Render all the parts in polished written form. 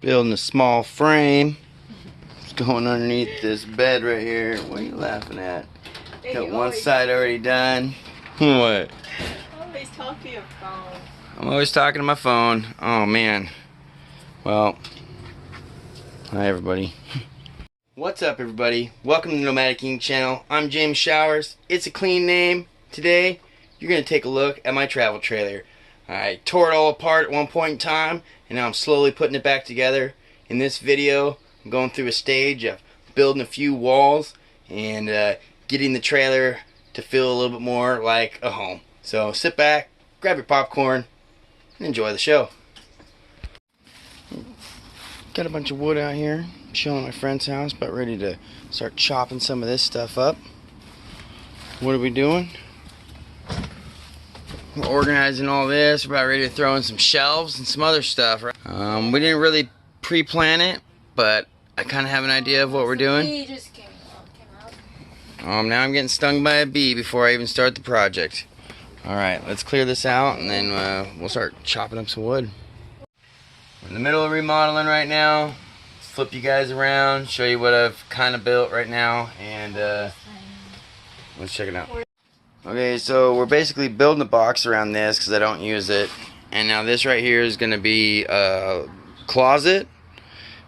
Building a small frame. It's going underneath this bed right here. What are you laughing at? Got one side already done. What? Always talk to your phone. I'm always talking to my phone. Oh man. Well, hi everybody. What's up everybody? Welcome to the Nomadic channel. I'm James Showers. It's a clean name. Today, you're going to take a look at my travel trailer. I tore it all apart at one point in time, and now I'm slowly putting it back together. In this video, I'm going through a stage of building a few walls and getting the trailer to feel a little bit more like a home. So sit back, grab your popcorn, and enjoy the show. Got a bunch of wood out here, chilling at my friend's house, about ready to start chopping some of this stuff up. What are we doing? We're organizing all this. We're about ready to throw in some shelves and some other stuff. We didn't really pre-plan it, but I kind of have an idea of what we're doing. Bee just came out. Now I'm getting stung by a bee before I even start the project. Alright, let's clear this out and then we'll start chopping up some wood. We're in the middle of remodeling right now. Flip you guys around, show you what I've kind of built right now, and let's check it out. Okay, so we're basically building a box around this because I don't use it. And now this right here is going to be a closet.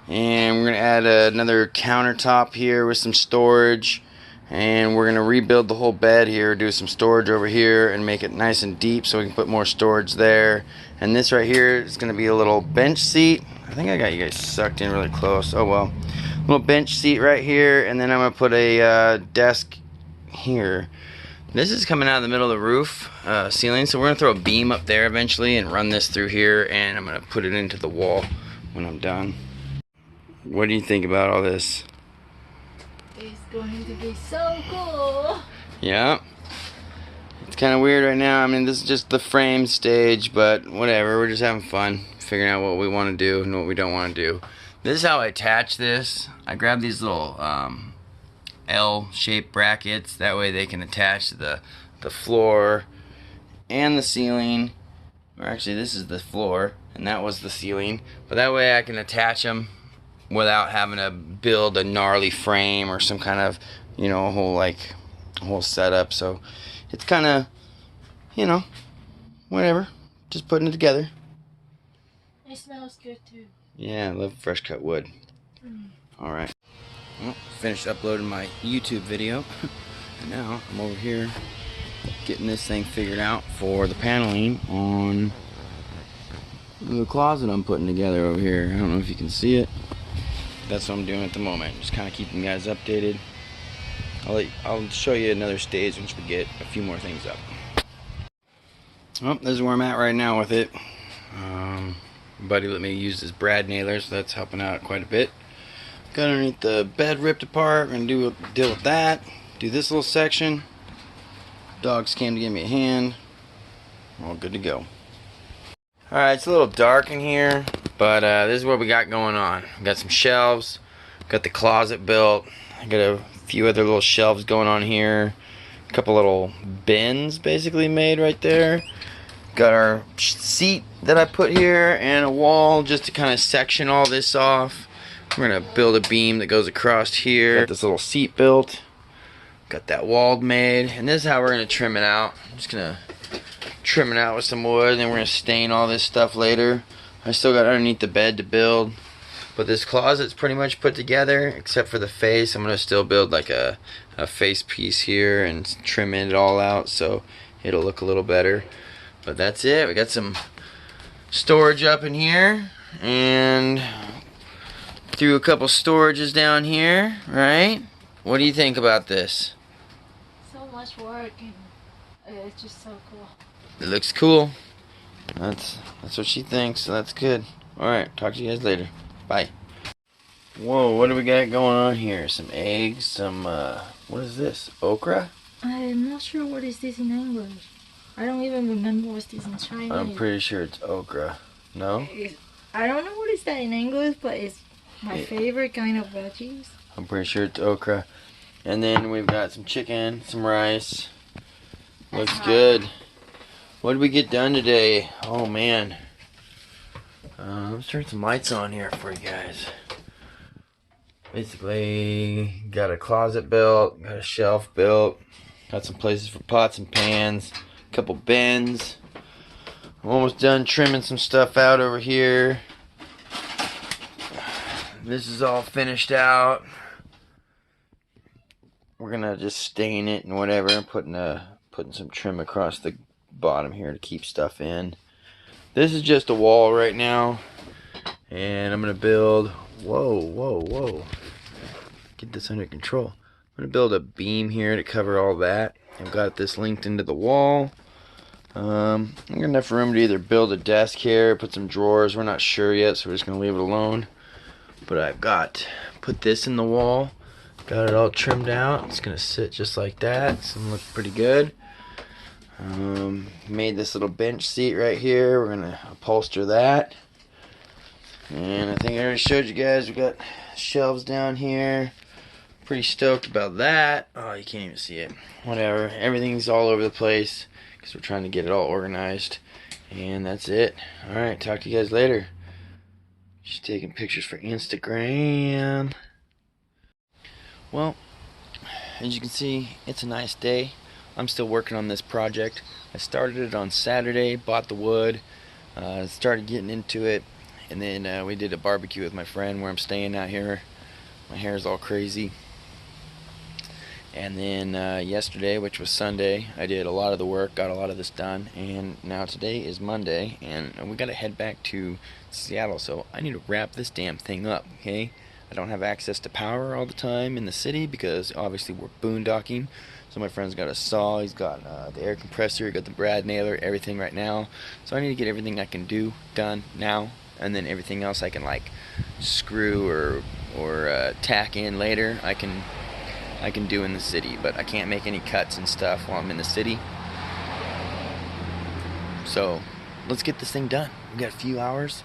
And we're going to add another countertop here with some storage. And we're going to rebuild the whole bed here, do some storage over here, and make it nice and deep so we can put more storage there. And this right here is going to be a little bench seat. I think I got you guys sucked in really close. Oh well. Little bench seat right here. And then I'm going to put a desk here. This is coming out of the middle of the roof ceiling, so we're going to throw a beam up there eventually and run this through here, and I'm going to put it into the wall when I'm done. What do you think about all this? It's going to be so cool. Yeah. It's kind of weird right now. I mean, this is just the frame stage, but whatever. We're just having fun, figuring out what we want to do and what we don't want to do. This is how I attach this. I grab these little L-shaped brackets, that way they can attach to the floor and the ceiling. Or actually this is the floor and that was the ceiling, but that way I can attach them without having to build a gnarly frame or some kind of, you know, a whole setup. So it's kind of, you know, whatever, just putting it together. It smells good too. Yeah, I love fresh cut wood. Alright. Well, finished uploading my YouTube video, and now I'm over here getting this thing figured out for the paneling on the closet I'm putting together over here. I don't know if you can see it. That's what I'm doing at the moment. Just kind of keeping you guys updated. I'll show you another stage once we get a few more things up. Well, this is where I'm at right now with it. Buddy let me use his brad nailer, so that's helping out quite a bit. Got underneath the bed ripped apart. We're gonna deal with that. Do this little section. Dogs came to give me a hand. All good to go. Alright, it's a little dark in here, but this is what we got going on. We got some shelves, got the closet built. I got a few other little shelves going on here. A couple little bins basically made right there. Got our seat that I put here and a wall just to kind of section all this off. We're going to build a beam that goes across here. Got this little seat built. Got that wall made. And this is how we're going to trim it out. I'm just going to trim it out with some wood. And then we're going to stain all this stuff later. I still got underneath the bed to build. But this closet's pretty much put together except for the face. I'm going to still build like a face piece here and trim it all out so it'll look a little better. But that's it. We got some storage up in here. And threw a couple storages down here, right? What do you think about this? So much work and it's just so cool. It looks cool. That's what she thinks, so that's good. Alright, talk to you guys later. Bye. Whoa, what do we got going on here? Some eggs, some what is this? Okra? I'm not sure what is this in English. I don't even remember what's this in Chinese. I'm pretty sure it's okra. No? I don't know what is that in English, but it's my favorite kind of veggies. I'm pretty sure it's okra. And then we've got some chicken, some rice. Looks good. What did we get done today? Oh man. Let's turn some lights on here for you guys. Basically, got a closet built, got a shelf built, got some places for pots and pans, a couple bins. I'm almost done trimming some stuff out over here. This is all finished out. We're gonna just stain it and whatever, and putting some trim across the bottom here to keep stuff in. This is just a wall right now, and I'm gonna build. Whoa! Get this under control. I'm gonna build a beam here to cover all that. I've got this linked into the wall. I'm got enough room to either build a desk here, put some drawers. We're not sure yet, so we're just gonna leave it alone. But I've put this in the wall. Got it all trimmed out. It's gonna sit just like that. It's gonna look pretty good. Made this little bench seat right here. We're gonna upholster that. And I think I already showed you guys. We got shelves down here. Pretty stoked about that. Oh, you can't even see it. Whatever. Everything's all over the place because we're trying to get it all organized. And that's it. Alright, talk to you guys later. She's taking pictures for Instagram. Well, as you can see, it's a nice day. I'm still working on this project. I started it on Saturday, bought the wood, started getting into it, and then we did a barbecue with my friend where I'm staying out here. My hair is all crazy. And then yesterday, which was Sunday, I did a lot of the work, got a lot of this done, and now today is Monday, and we gotta head back to Seattle, so I need to wrap this damn thing up, okay? I don't have access to power all the time in the city because obviously we're boondocking. So my friend's got a saw, he's got the air compressor, got the brad nailer, everything right now. So I need to get everything I can do done now, and then everything else I can like screw or tack in later. I can do in the city, but I can't make any cuts and stuff while I'm in the city. So let's get this thing done. We got a few hours.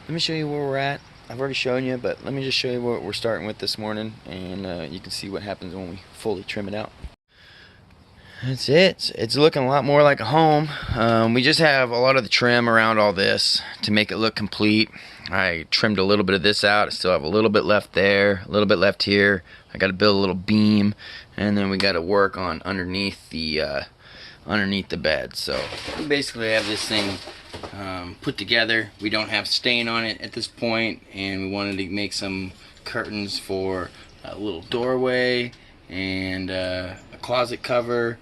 Let me show you where we're at. I've already shown you, but let me just show you what we're starting with this morning, and you can see what happens when we fully trim it out. That's it. It's looking a lot more like a home. We just have a lot of the trim around all this to make it look complete. I trimmed a little bit of this out. I still have a little bit left there, a little bit left here. I got to build a little beam, and then we got to work on underneath the bed. So we basically have this thing put together. We don't have stain on it at this point, and we wanted to make some curtains for a little doorway and a closet cover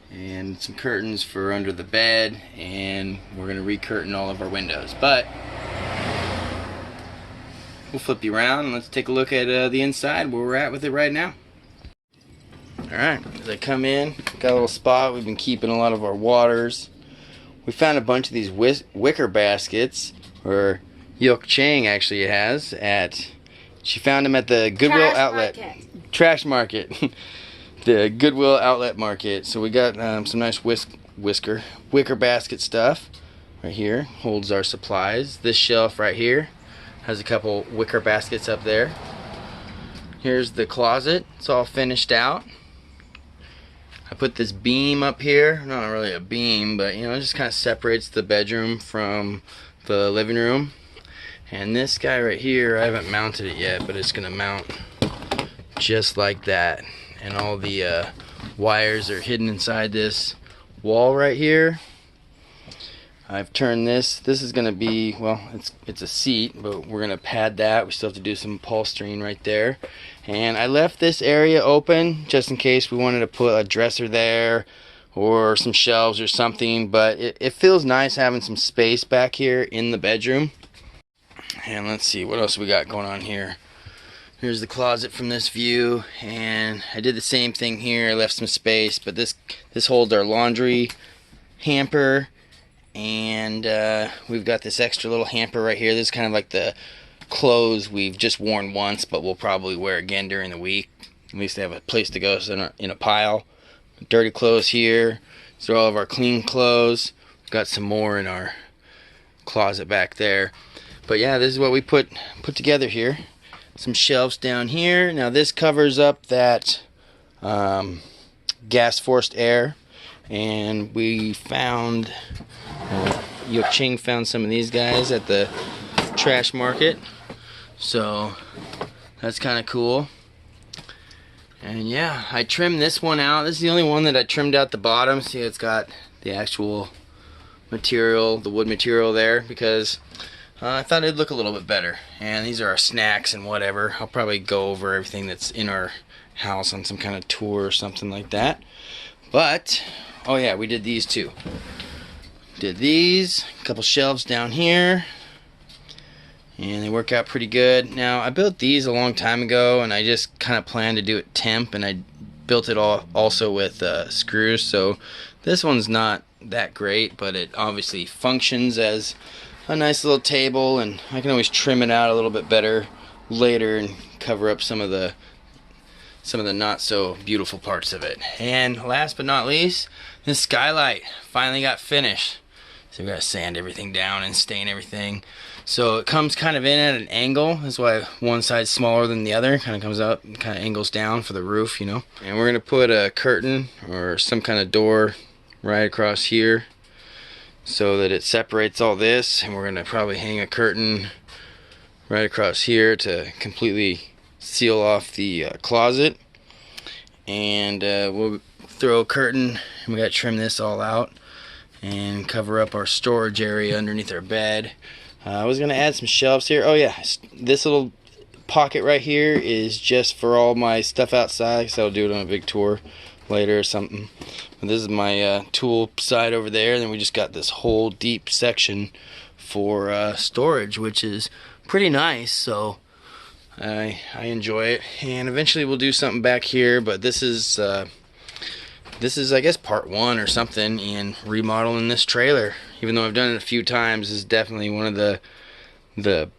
and some curtains for under the bed, and we're going to re-curtain all of our windows. But we'll flip you around and let's take a look at the inside where we're at with it right now. Alright, as I come in, got a little spot. We've been keeping a lot of our waters. We found a bunch of these wicker baskets, or Yok Chang actually has, she found them at the Goodwill outlet. Trash market. The Goodwill outlet market. So we got some nice wicker basket stuff right here. Holds our supplies. This shelf right here has a couple wicker baskets up there. Here's the closet. It's all finished out. I put this beam up here. Not really a beam, but you know, it just kind of separates the bedroom from the living room. And this guy right here, I haven't mounted it yet, but it's gonna mount just like that. And all the wires are hidden inside this wall right here. I've turned this. This is gonna be, well, it's a seat, but we're gonna pad that. We still have to do some upholstering right there. And I left this area open just in case we wanted to put a dresser there or some shelves or something. But it feels nice having some space back here in the bedroom. And let's see what else we got going on here. Here's the closet from this view, and I did the same thing here. I left some space, but this holds our laundry hamper, and we've got this extra little hamper right here. This is kind of like the clothes we've just worn once, but we'll probably wear again during the week. At least they have a place to go, so they're not in a pile. Dirty clothes here. These are all of our clean clothes. We've got some more in our closet back there. But yeah, this is what we put together here. Some shelves down here. Now this covers up that gas forced air, and we found Yok Ching found some of these guys at the trash market. So that's kind of cool. And yeah, I trimmed this one out. This is the only one that I trimmed out the bottom. See, it's got the actual material, the wood material there, because I thought it'd look a little bit better. And these are our snacks and whatever. I'll probably go over everything that's in our house on some kind of tour or something like that. But oh yeah, we did these too. Did these, a couple shelves down here, and they work out pretty good. Now I built these a long time ago, and I just kind of planned to do it temp, and I built it all also with screws. So this one's not that great, but it obviously functions as a nice little table, and I can always trim it out a little bit better later and cover up some of the not so beautiful parts of it. And last but not least, this skylight finally got finished. So we gotta sand everything down and stain everything. So it comes kind of in at an angle. That's why one side's smaller than the other. Kind of comes up and kind of angles down for the roof, you know. And we're gonna put a curtain or some kind of door right across here so that it separates all this. And we're gonna probably hang a curtain right across here to completely seal off the closet. And we'll throw a curtain, and we gotta trim this all out and cover up our storage area underneath our bed. I was gonna add some shelves here. Oh yeah, this little pocket right here is just for all my stuff outside, so I'll do it on a big tour later or something. But this is my tool side over there, and then we just got this whole deep section for storage, which is pretty nice. So I enjoy it, and eventually we'll do something back here. But this is I guess part one or something in remodeling this trailer. Even though I've done it a few times, this is definitely one of the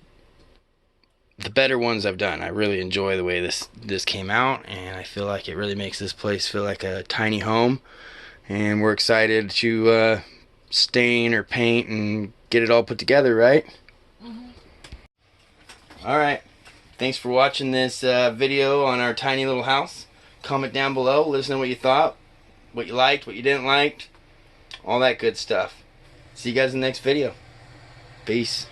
better ones I've done. I really enjoy the way this came out, and I feel like it really makes this place feel like a tiny home. And we're excited to stain or paint and get it all put together, right? Mm-hmm. All right. Thanks for watching this video on our tiny little house. Comment down below. Let us know what you thought, what you liked, what you didn't like, all that good stuff. See you guys in the next video. Peace.